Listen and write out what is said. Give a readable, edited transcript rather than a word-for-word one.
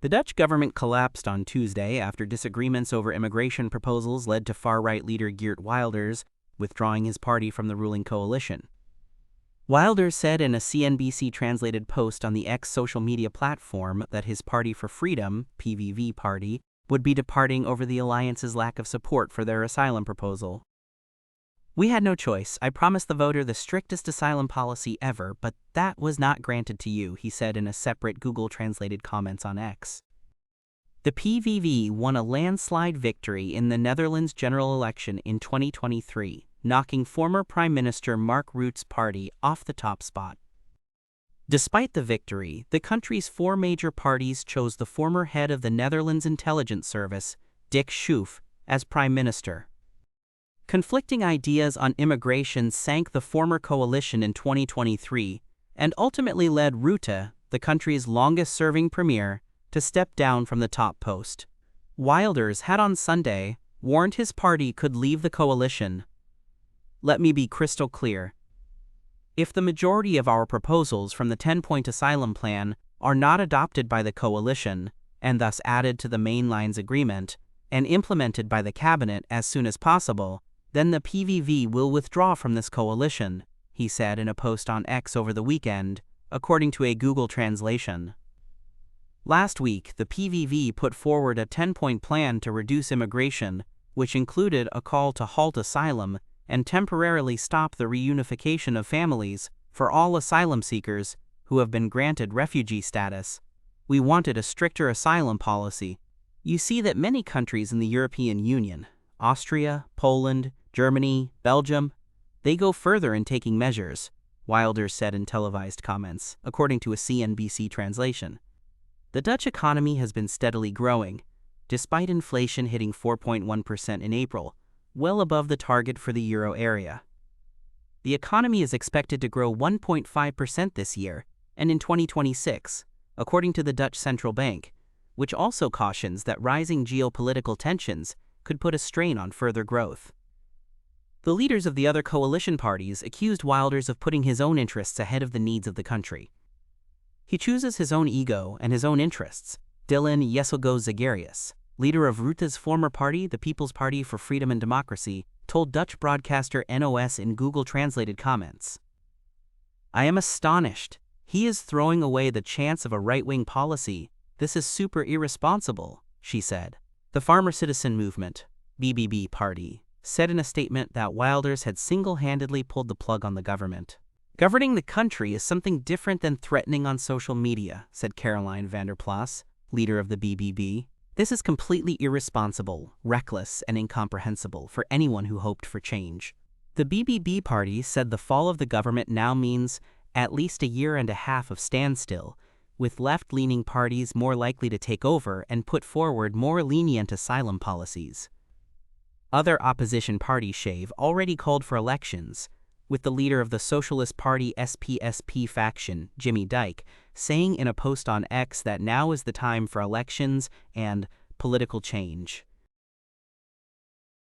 The Dutch government collapsed on Tuesday after disagreements over immigration proposals led to far-right leader Geert Wilders withdrawing his party from the ruling coalition. Wilders said in a CNBC-translated post on the X social media platform that his Party for Freedom, PVV party, would be departing over the alliance's lack of support for their asylum proposal. "We had no choice. I promised the voter the strictest asylum policy ever, but that was not granted to you," he said in a separate Google-translated comments on X. The PVV won a landslide victory in the Netherlands general election in 2023, knocking former Prime Minister Mark Rutte's party off the top spot. Despite the victory, the country's four major parties chose the former head of the Netherlands Intelligence Service, Dick Schoof, as Prime Minister. Conflicting ideas on immigration sank the former coalition in 2023 and ultimately led Rutte, the country's longest-serving premier, to step down from the top post. Wilders had on Sunday warned his party could leave the coalition. "Let me be crystal clear. If the majority of our proposals from the 10-point asylum plan are not adopted by the coalition, and thus added to the mainline's agreement, and implemented by the cabinet as soon as possible, then the PVV will withdraw from this coalition," he said in a post on X over the weekend, according to a Google translation. Last week, the PVV put forward a 10-point plan to reduce immigration, which included a call to halt asylum and temporarily stop the reunification of families for all asylum seekers who have been granted refugee status. "We wanted a stricter asylum policy. You see that many countries in the European Union, Austria, Poland, Germany, Belgium, they go further in taking measures," Wilders said in televised comments, according to a CNBC translation. The Dutch economy has been steadily growing, despite inflation hitting 4.1% in April, well above the target for the euro area. The economy is expected to grow 1.5% this year and in 2026, according to the Dutch central bank, which also cautions that rising geopolitical tensions could put a strain on further growth. The leaders of the other coalition parties accused Wilders of putting his own interests ahead of the needs of the country. "He chooses his own ego and his own interests," Dylan Jesselgo-Zagarius, leader of Rutte's former party, the People's Party for Freedom and Democracy, told Dutch broadcaster NOS in Google-translated comments. "I am astonished. He is throwing away the chance of a right-wing policy. This is super irresponsible," she said. The Farmer Citizen Movement, BBB party, said in a statement that Wilders had single-handedly pulled the plug on the government. "Governing the country is something different than threatening on social media," said Caroline van der Plas, leader of the BBB. "This is completely irresponsible, reckless, and incomprehensible for anyone who hoped for change." The BBB party said the fall of the government now means at least a year and a half of standstill, with left-leaning parties more likely to take over and put forward more lenient asylum policies. Other opposition parties have already called for elections, with the leader of the Socialist Party SPSP faction, Jimmy Dyke, saying in a post on X that now is the time for elections and political change.